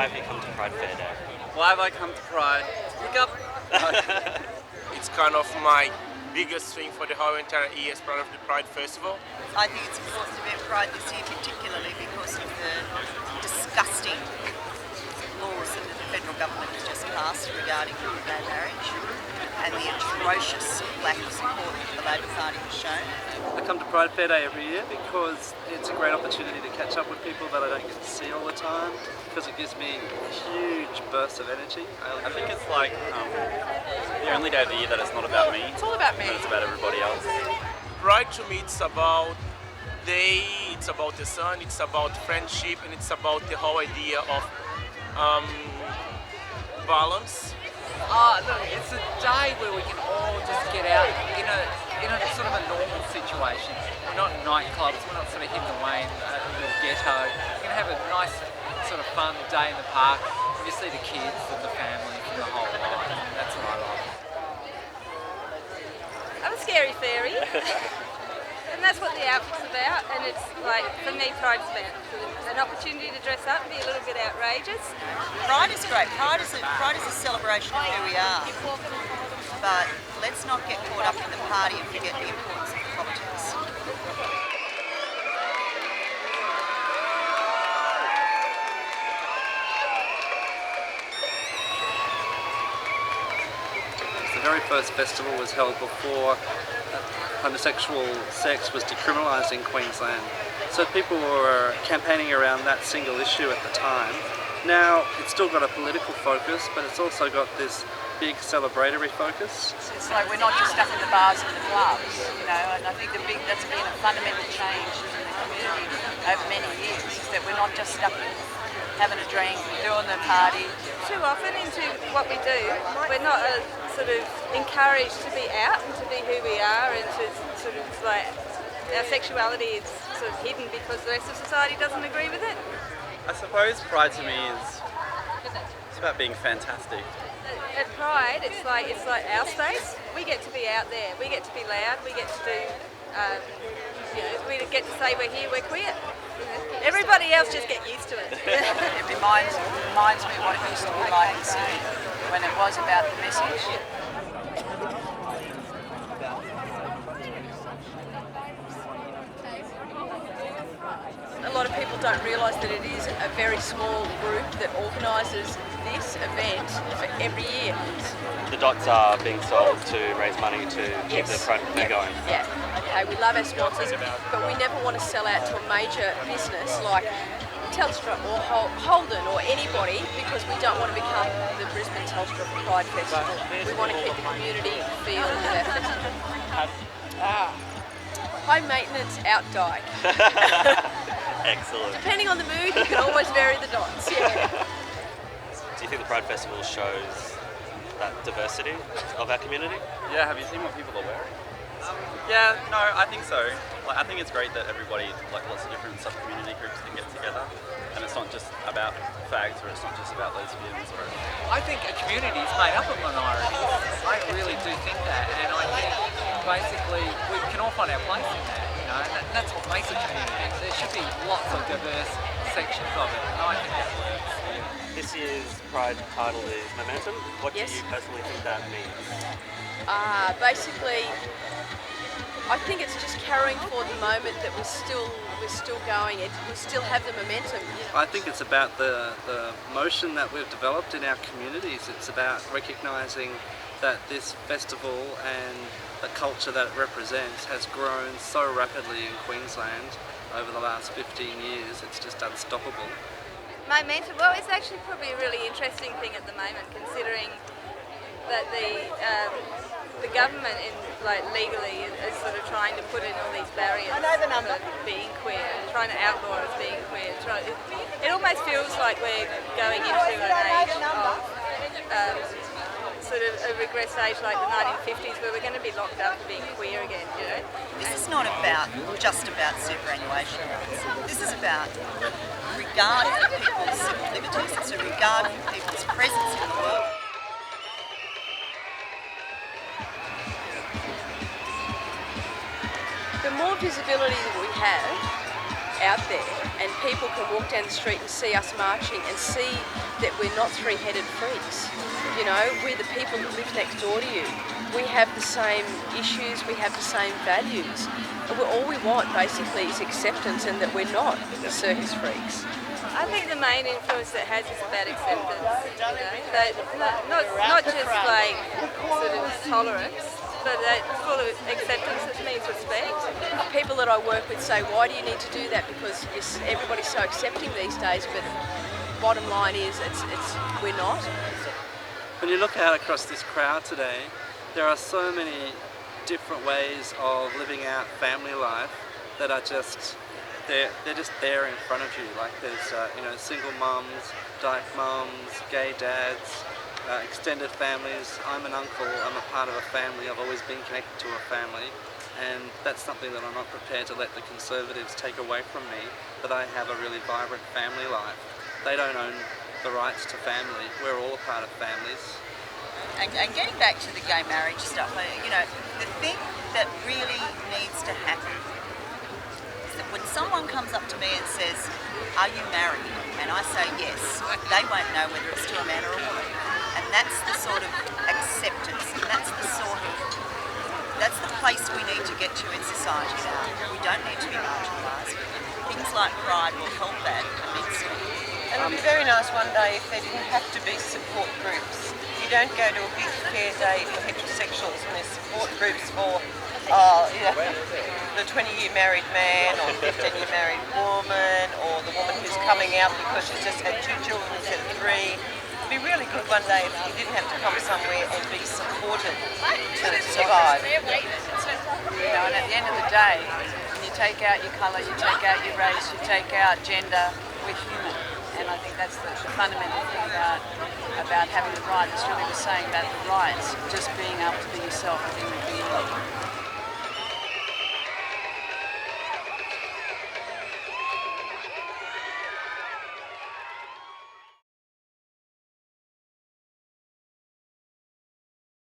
why have you come to Pride Fair Day? Why have I come to Pride? Pick up. It's kind of my biggest thing for the whole entire year as part of the Pride Festival. I think it's important to be at Pride this year, particularly because of the disgusting laws that the federal government has just passed regarding gay marriage and the atrocious lack of support that the Labor Party has shown. I come to Pride Fair Day every year because it's a great opportunity to catch up with people that I don't get to see all the time, because it gives me a huge burst of energy. I think it's like the only day of the year that it's not about me. It's all about me. And it's about everybody else. Pride to me, it's about day, it's about the sun, it's about friendship, and it's about the whole idea of balance. Oh, look, it's a day where we can all just get out in a sort of a normal situation. We're not in nightclubs, we're not sort of hidden away in a little ghetto. We can have a nice sort of fun day in the park and just see the kids and the family from the whole lot. That's what I like. I'm a scary fairy. And that's what the outfit's about, and it's like, for me, Pride's about an opportunity to dress up and be a little bit outrageous. Pride is great. Pride is a celebration of who we are. But let's not get caught up in the party and forget the importance of the politics. The very first festival was held before homosexual sex was decriminalised in Queensland. So people were campaigning around that single issue at the time. Now it's still got a political focus, but it's also got this big celebratory focus. It's like we're not just stuck in the bars and the clubs, you know, and I think that's been a fundamental change in the community over many years, is that we're not just stuck in having a drink, doing the party. Too often into what we do, we're not sort of encouraged to be out and to be who we are, and to sort of like, our sexuality is sort of hidden because the rest of society doesn't agree with it. I suppose Pride to me is it's about being fantastic. At Pride, it's like our space. We get to be out there. We get to be loud. We get to do. We get to say we're here. We're queer. Everybody else just get used to it. It reminds me of what it used to be like in Sydney when it was about the message. A lot of people don't realise that it is a very small group that organises this event for every year. The dots are being sold to raise money to keep the Pride Fair going. Yeah, okay, we love our sponsors, but we never want to sell out to a major business like Telstra or Holden or anybody, because we don't want to become the Brisbane Telstra Pride Festival. We want to keep the community feel of our festival. High maintenance out dike. Excellent. Depending on the mood, you can always vary the dots. Yeah. Do you think the Pride Festival shows that diversity of our community? Yeah, have you seen what people are wearing? Yeah, no, I think so. Like, I think it's great that everybody, like lots of different sub-community groups can get together, and it's not just about fags, or it's not just about lesbians, or... I think a community is made up of minorities. I really do think that, and I think basically we can all find our place in that, you know, and that's what makes a community. There should be lots of diverse sections of it, and I think that works. This year's Pride title is Momentum. What Yes. do you personally think that means? Basically, I think it's just carrying forward the moment that we're still going. We still have the momentum. I think it's about the motion that we've developed in our communities. It's about recognising that this festival and the culture that it represents has grown so rapidly in Queensland over the last 15 years. It's just unstoppable. Momentum, well, it's actually probably a really interesting thing at the moment, considering that the government, legally, is sort of trying to put in all these barriers for being queer, trying to outlaw us being queer. It almost feels like we're going into an age of sort of a regress age like the 1950s, where we're going to be locked up for being queer again, you know? This is not just about superannuation. This is about regard for people's civil liberties. It's a regard for people's presence in the world. The more visibility that we have out there, and people can walk down the street and see us marching and see that we're not three-headed freaks. You know, we're the people that live next door to you. We have the same issues, we have the same values. And all we want basically is acceptance, and that we're not the circus freaks. I think the main influence that has is about acceptance, you know, that not just like sort of tolerance, but that full of acceptance that means respect. People that I work with say, why do you need to do that? Because everybody's so accepting these days, but bottom line is we're not. When you look out across this crowd today, there are so many different ways of living out family life that are just they're just there in front of you. Like there's you know, single mums, dyke mums, gay dads, extended families. I'm an uncle, I'm a part of a family, I've always been connected to a family, and that's something that I'm not prepared to let the Conservatives take away from me, that I have a really vibrant family life. They don't own the rights to family, we're all a part of families. And getting back to the gay marriage stuff, you know, the thing that really needs to happen is that when someone comes up to me and says, are you married? And I say yes, they won't know whether it's to a man or a woman. And that's the sort of acceptance, and that's the place we need to get to in society now. We don't need to be marginalised. Things like Pride will help that immensely. And it would be very nice one day if there didn't have to be support groups. You don't go to a big care day for heterosexuals and there's support groups for you know, the 20-year married man or 15-year married woman, or the woman who's coming out because she's just had 2 children instead of 3. It'd be really good one day if you didn't have to come somewhere and be supported to survive. You know, and at the end of the day, when you take out your colour, you take out your race, you take out gender, we're human. And I think that's the fundamental thing about having the right. It's really the saying about the rights, just being able to be yourself, I think would be